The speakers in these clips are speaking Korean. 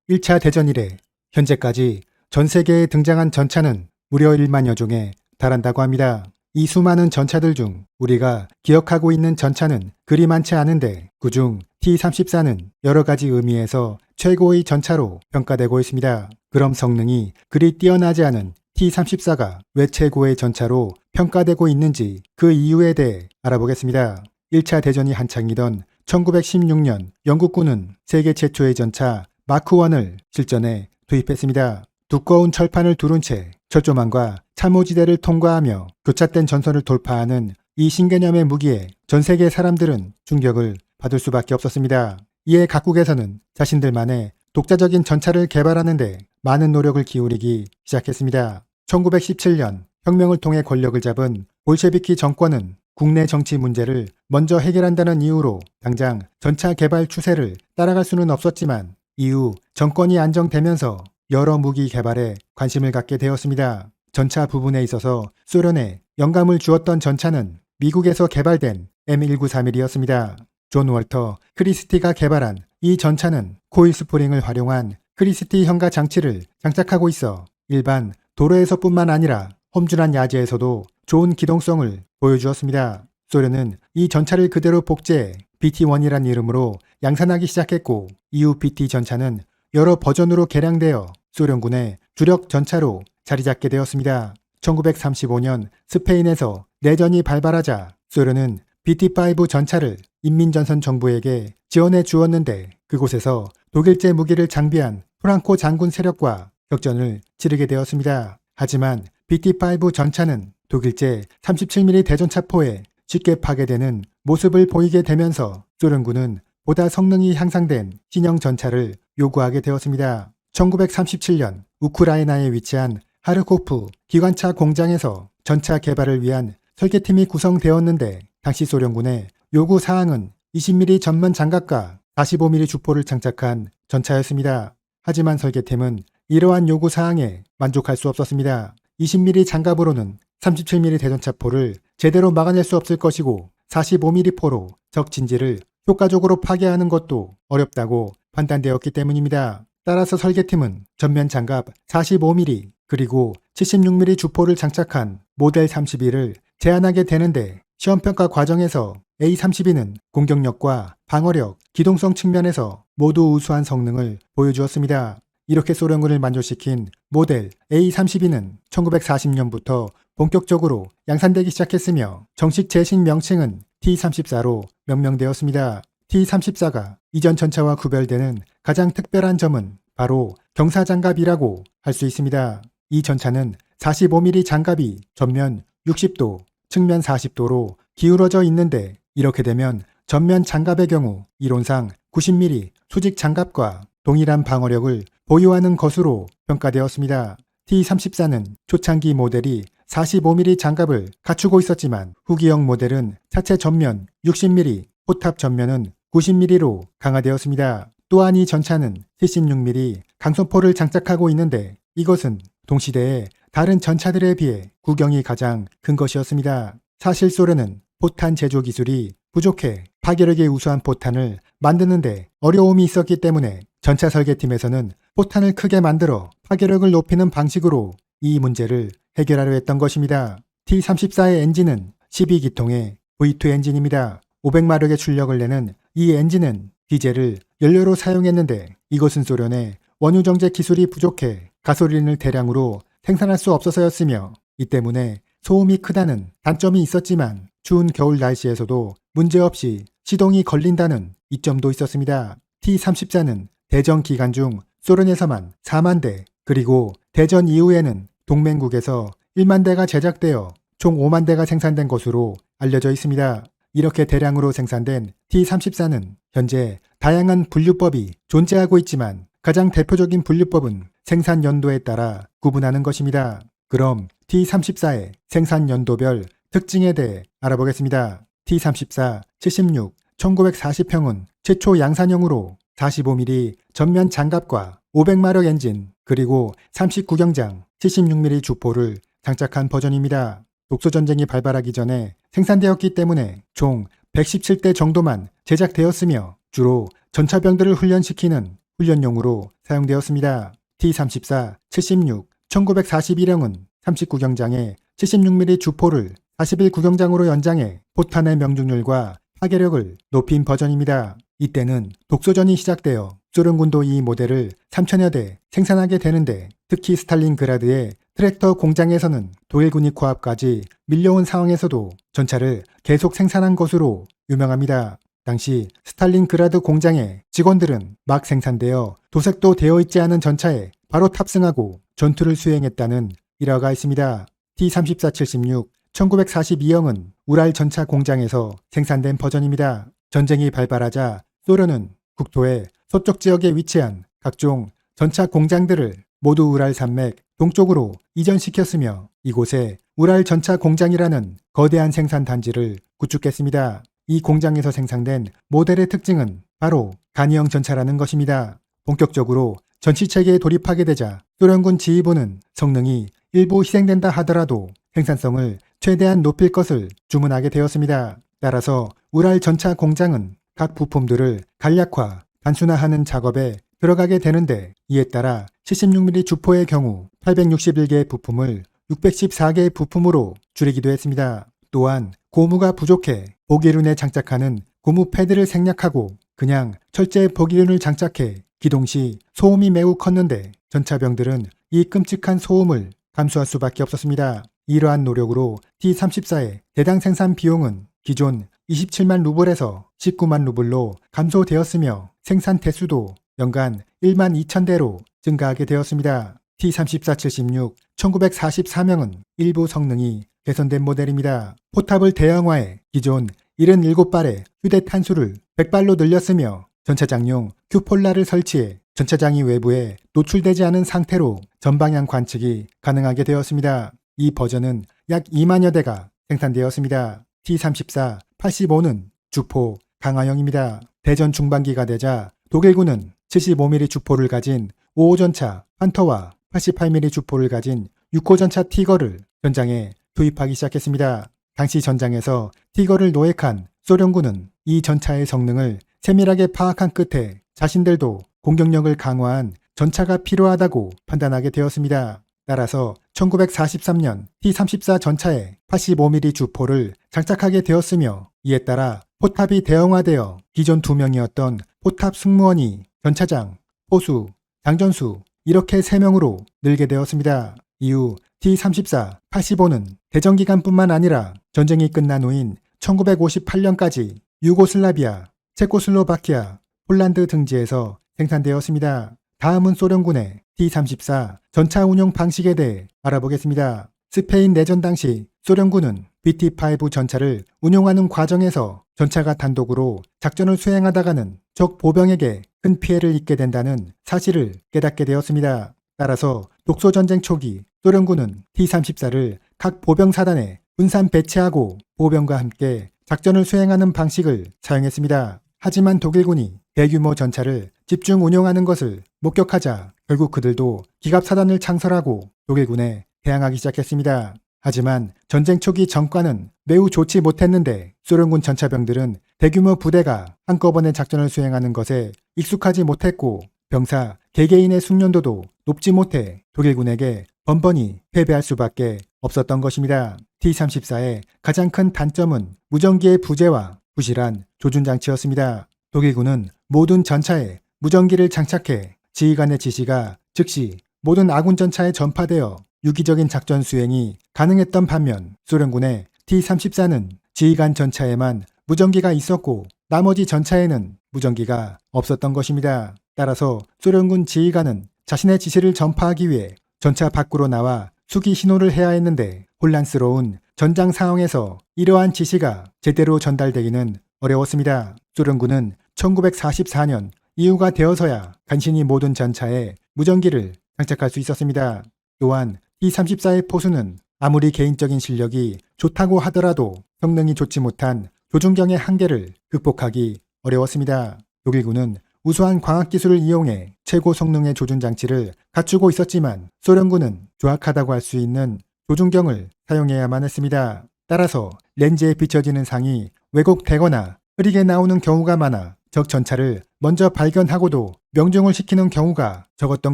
1차 대전 이래 현재까지 전 세계에 등장한 전차는 무려 1만여 종에 달한다고 합니다. 이 수많은 전차들 중 우리가 기억하고 있는 전차는 그리 많지 않은데 그중 T-34는 여러 가지 의미에서 최고의 전차로 평가되고 있습니다. 그럼 성능이 그리 뛰어나지 않은 T-34가 왜 최고의 전차로 평가되고 있는지 그 이유에 대해 알아보겠습니다. 1차 대전이 한창이던 1916년 영국군은 세계 최초의 전차 마크1을 실전에 도입했습니다. 두꺼운 철판을 두른 채 철조망과 참호지대를 통과하며 교차된 전선을 돌파하는 이 신개념의 무기에 전 세계 사람들은 충격을 받을 수밖에 없었습니다. 이에 각국에서는 자신들만의 독자적인 전차를 개발하는 데 많은 노력을 기울이기 시작했습니다. 1917년 혁명을 통해 권력을 잡은 볼셰비키 정권은 국내 정치 문제를 먼저 해결한다는 이유로 당장 전차 개발 추세를 따라갈 수는 없었지만 이후 정권이 안정되면서 여러 무기 개발에 관심을 갖게 되었습니다. 전차 부분에 있어서 소련에 영감을 주었던 전차는 미국에서 개발된 M1931이었습니다. 존 월터 크리스티가 개발한 이 전차는 코일 스프링을 활용한 크리스티 현가 장치를 장착하고 있어 일반 도로에서뿐만 아니라 험준한 야지에서도 좋은 기동성을 보여주었습니다. 소련은 이 전차를 그대로 복제해 BT-1이란 이름으로 양산하기 시작했고 이후 BT 전차는 여러 버전으로 개량되어 소련군의 주력 전차로 자리잡게 되었습니다. 1935년 스페인에서 내전이 발발하자 소련은 BT-5 전차를 인민전선 정부에게 지원해 주었는데 그곳에서 독일제 무기를 장비한 프랑코 장군 세력과 격전을 치르게 되었습니다. 하지만 BT-5 전차는 독일제 37mm 대전차포에 쉽게 파괴되는 모습을 보이게 되면서 소련군은 보다 성능이 향상된 신형 전차를 요구하게 되었습니다. 1937년 우크라이나에 위치한 하르코프 기관차 공장에서 전차 개발을 위한 설계팀이 구성되었는데 당시 소련군의 요구 사항은 20mm 전면 장갑과 45mm 주포를 장착한 전차였습니다. 하지만 설계팀은 이러한 요구 사항에 만족할 수 없었습니다. 20mm 장갑으로는 37mm 대전차포를 제대로 막아낼 수 없을 것이고 45mm 포로 적 진지를 효과적으로 파괴하는 것도 어렵다고 판단되었기 때문입니다. 따라서 설계팀은 전면 장갑 45mm 그리고 76mm 주포를 장착한 모델 32를 제안하게 되는데 시험평가 과정에서 A32는 공격력과 방어력, 기동성 측면에서 모두 우수한 성능을 보여주었습니다. 이렇게 소련군을 만족시킨 모델 A32는 1940년부터 본격적으로 양산되기 시작했으며 정식 제식 명칭은 T-34로 명명되었습니다. T-34가 이전 전차와 구별되는 가장 특별한 점은 바로 경사장갑이라고 할 수 있습니다. 이 전차는 45mm 장갑이 전면 60도, 측면 40도로 기울어져 있는데 이렇게 되면 전면 장갑의 경우 이론상 90mm 수직 장갑과 동일한 방어력을 보유하는 것으로 평가되었습니다. T-34는 초창기 모델이 45mm 장갑을 갖추고 있었지만 후기형 모델은 차체 전면 60mm, 포탑 전면은 90mm로 강화되었습니다. 또한 이 전차는 76mm 강선포를 장착하고 있는데 이것은 동시대의 다른 전차들에 비해 구경이 가장 큰 것이었습니다. 사실 소련은 포탄 제조 기술이 부족해 파괴력이 우수한 포탄을 만드는데 어려움이 있었기 때문에 전차 설계팀에서는 포탄을 크게 만들어 파괴력을 높이는 방식으로 이 문제를 해결하려 했던 것입니다. T-34의 엔진은 12기통의 V2 엔진입니다. 500마력의 출력을 내는 이 엔진은 디젤을 연료로 사용했는데 이것은 소련의 원유정제 기술이 부족해 가솔린을 대량으로 생산할 수 없어서였으며 이 때문에 소음이 크다는 단점이 있었지만 추운 겨울 날씨에서도 문제없이 시동이 걸린다는 이점도 있었습니다. T-34는 대전 기간 중 소련에서만 4만 대 그리고 대전 이후에는 동맹국에서 1만 대가 제작되어 총 5만 대가 생산된 것으로 알려져 있습니다. 이렇게 대량으로 생산된 T-34는 현재 다양한 분류법이 존재하고 있지만 가장 대표적인 분류법은 생산 연도에 따라 구분하는 것입니다. 그럼 T-34의 생산 연도별 특징에 대해 알아보겠습니다. T-34 76 1940형은 최초 양산형으로 45mm 전면 장갑과 500마력 엔진 그리고 39경장 76mm 주포를 장착한 버전입니다. 독소전쟁이 발발하기 전에 생산되었기 때문에 총 117대 정도만 제작되었으며 주로 전차병들을 훈련시키는 훈련용으로 사용되었습니다. T-34, 76, 1941형은 39경장의 76mm 주포를 41구경장으로 연장해 포탄의 명중률과 파괴력을 높인 버전입니다. 이때는 독소전이 시작되어 소련군도 이 모델을 3천여 대 생산하게 되는데 특히 스탈린그라드의 트랙터 공장에서는 독일군이 코앞까지 밀려온 상황에서도 전차를 계속 생산한 것으로 유명합니다. 당시 스탈린그라드 공장의 직원들은 막 생산되어 도색도 되어 있지 않은 전차에 바로 탑승하고 전투를 수행했다는 일화가 있습니다. T-34-76, 1942형은 우랄 전차 공장에서 생산된 버전입니다. 전쟁이 발발하자 소련은 국토의 서쪽 지역에 위치한 각종 전차 공장들을 모두 우랄 산맥 동쪽으로 이전시켰으며 이곳에 우랄 전차 공장이라는 거대한 생산 단지를 구축했습니다. 이 공장에서 생산된 모델의 특징은 바로 간이형 전차라는 것입니다. 본격적으로 전시체계에 돌입하게 되자 소련군 지휘부는 성능이 일부 희생된다 하더라도 생산성을 최대한 높일 것을 주문하게 되었습니다. 따라서 우랄 전차 공장은 각 부품들을 간략화, 단순화하는 작업에 들어가게 되는데 이에 따라 76mm 주포의 경우 861개의 부품을 614개의 부품으로 줄이기도 했습니다. 또한 고무가 부족해 보기륜에 장착하는 고무 패드를 생략하고 그냥 철제 보기륜을 장착해 기동 시 소음이 매우 컸는데 전차병들은 이 끔찍한 소음을 감수할 수밖에 없었습니다. 이러한 노력으로 T-34의 대당 생산 비용은 기존 27만 루블에서 19만 루블로 감소되었으며 생산 대수도 연간 1만 2천 대로 증가하게 되었습니다. T-34-76, 1943형은 일부 성능이 개선된 모델입니다. 포탑을 대형화해 기존 77발의 휴대 탄수를 100발로 늘렸으며 전차장용 큐폴라를 설치해 전차장이 외부에 노출되지 않은 상태로 전방향 관측이 가능하게 되었습니다. 이 버전은 약 2만여 대가 생산되었습니다. T-34, 85는 주포 강화형입니다. 대전 중반기가 되자 독일군은 75mm 주포를 가진 5호 전차 판터와 88mm 주포를 가진 6호 전차 티거를 전장에 투입하기 시작했습니다. 당시 전장에서 티거를 노획한 소련군은 이 전차의 성능을 세밀하게 파악한 끝에 자신들도 공격력을 강화한 전차가 필요하다고 판단하게 되었습니다. 따라서 1943년 T-34 전차에 85mm 주포를 장착하게 되었으며 이에 따라 포탑이 대형화되어 기존 2명이었던 포탑 승무원이 전차장, 포수, 장전수 이렇게 3명으로 늘게 되었습니다. 이후 T-34, 85는 대전기간뿐만 아니라 전쟁이 끝난 후인 1958년까지 유고슬라비아, 체코슬로바키아, 폴란드 등지에서 생산되었습니다. 다음은 소련군의 T-34 전차 운용 방식에 대해 알아보겠습니다. 스페인 내전 당시 소련군은 BT-5 전차를 운용하는 과정에서 전차가 단독으로 작전을 수행하다가는 적 보병에게 큰 피해를 입게 된다는 사실을 깨닫게 되었습니다. 따라서 독소전쟁 초기 소련군은 T-34를 각 보병사단에 분산 배치하고 보병과 함께 작전을 수행하는 방식을 사용했습니다. 하지만 독일군이 대규모 전차를 집중 운용하는 것을 목격하자 결국 그들도 기갑사단을 창설하고 독일군에 대항하기 시작했습니다. 하지만 전쟁 초기 전과는 매우 좋지 못했는데 소련군 전차병들은 대규모 부대가 한꺼번에 작전을 수행하는 것에 익숙하지 못했고 병사 개개인의 숙련도도 높지 못해 독일군에게 번번이 패배할 수밖에 없었던 것입니다. T-34의 가장 큰 단점은 무전기의 부재와 부실한 조준장치였습니다. 독일군은 모든 전차에 무전기를 장착해 지휘관의 지시가 즉시 모든 아군 전차에 전파되어 유기적인 작전 수행이 가능했던 반면 소련군의 T-34는 지휘관 전차에만 무전기가 있었고 나머지 전차에는 무전기가 없었던 것입니다. 따라서 소련군 지휘관은 자신의 지시를 전파하기 위해 전차 밖으로 나와 수기 신호를 해야 했는데 혼란스러운 전장 상황에서 이러한 지시가 제대로 전달되기는 어려웠습니다. 소련군은 1944년 이후가 되어서야 간신히 모든 전차에 무전기를 장착할 수 있었습니다. 또한 T-34의 포수는 아무리 개인적인 실력이 좋다고 하더라도 성능이 좋지 못한 조준경의 한계를 극복하기 어려웠습니다. 독일군은 우수한 광학기술을 이용해 최고 성능의 조준장치를 갖추고 있었지만 소련군은 조악하다고 할 수 있는 조준경을 사용해야만 했습니다. 따라서 렌즈에 비춰지는 상이 왜곡되거나 흐리게 나오는 경우가 많아 적 전차를 먼저 발견하고도 명중을 시키는 경우가 적었던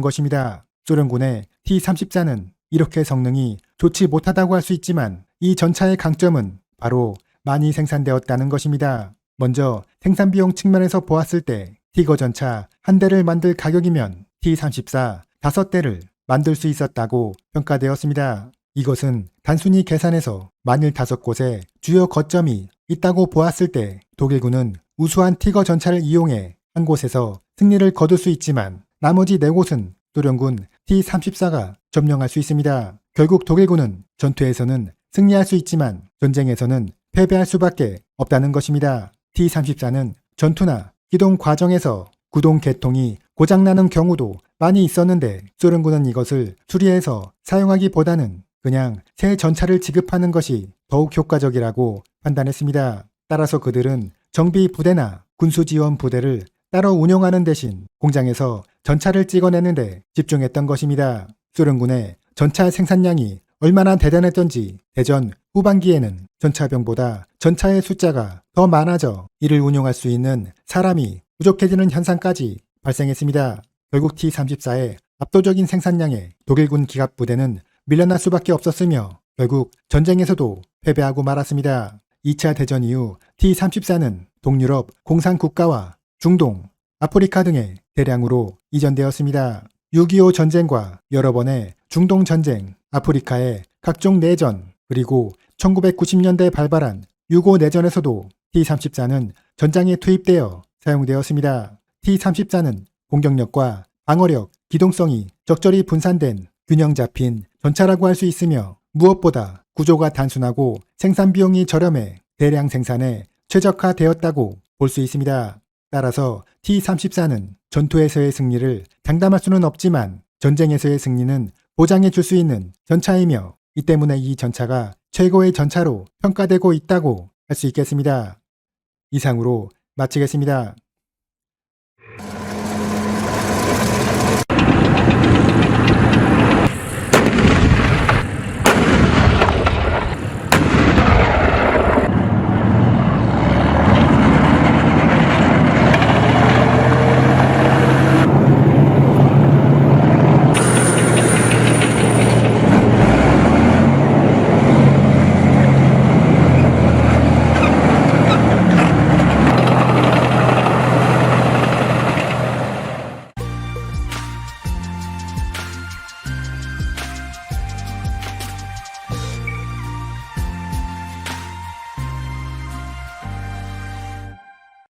것입니다. 소련군의 T-34는 이렇게 성능이 좋지 못하다고 할 수 있지만 이 전차의 강점은 바로 많이 생산되었다는 것입니다. 먼저 생산 비용 측면에서 보았을 때 티거 전차 한 대를 만들 가격이면 T-34 5대를 만들 수 있었다고 평가되었습니다. 이것은 단순히 계산해서 만일 5곳에 주요 거점이 있다고 보았을 때 독일군은 우수한 티거 전차를 이용해 한 곳에서 승리를 거둘 수 있지만 나머지 4곳은 소련군 T-34가 점령할 수 있습니다. 결국 독일군은 전투에서는 승리할 수 있지만 전쟁에서는 패배할 수밖에 없다는 것입니다. T-34는 전투나 기동 과정에서 구동 계통이 고장나는 경우도 많이 있었는데 소련군은 이것을 수리해서 사용하기보다는 그냥 새 전차를 지급하는 것이 더욱 효과적이라고 판단했습니다. 따라서 그들은 정비 부대나 군수지원 부대를 따로 운영하는 대신 공장에서 전차를 찍어내는데 집중했던 것입니다. 소련군의 전차 생산량이 얼마나 대단했던지 대전 후반기에는 전차병보다 전차의 숫자가 더 많아져 이를 운용할 수 있는 사람이 부족해지는 현상까지 발생했습니다. 결국 T-34의 압도적인 생산량에 독일군 기갑부대는 밀려날 수밖에 없었으며 결국 전쟁에서도 패배하고 말았습니다. 2차 대전 이후 T-34는 동유럽 공산국가와 중동, 아프리카 등에 대량으로 이전되었습니다. 6.25 전쟁과 여러 번의 중동 전쟁, 아프리카의 각종 내전, 그리고 1990년대에 발발한 6.5 내전에서도 T-34는 전장에 투입되어 사용되었습니다. T-34는 공격력과 방어력, 기동성이 적절히 분산된 균형 잡힌 전차라고 할 수 있으며 무엇보다 구조가 단순하고 생산 비용이 저렴해 대량 생산에 최적화되었다고 볼 수 있습니다. 따라서 T-34는 전투에서의 승리를 장담할 수는 없지만 전쟁에서의 승리는 보장해 줄 수 있는 전차이며 이 때문에 이 전차가 최고의 전차로 평가되고 있다고 할 수 있겠습니다. 이상으로 마치겠습니다.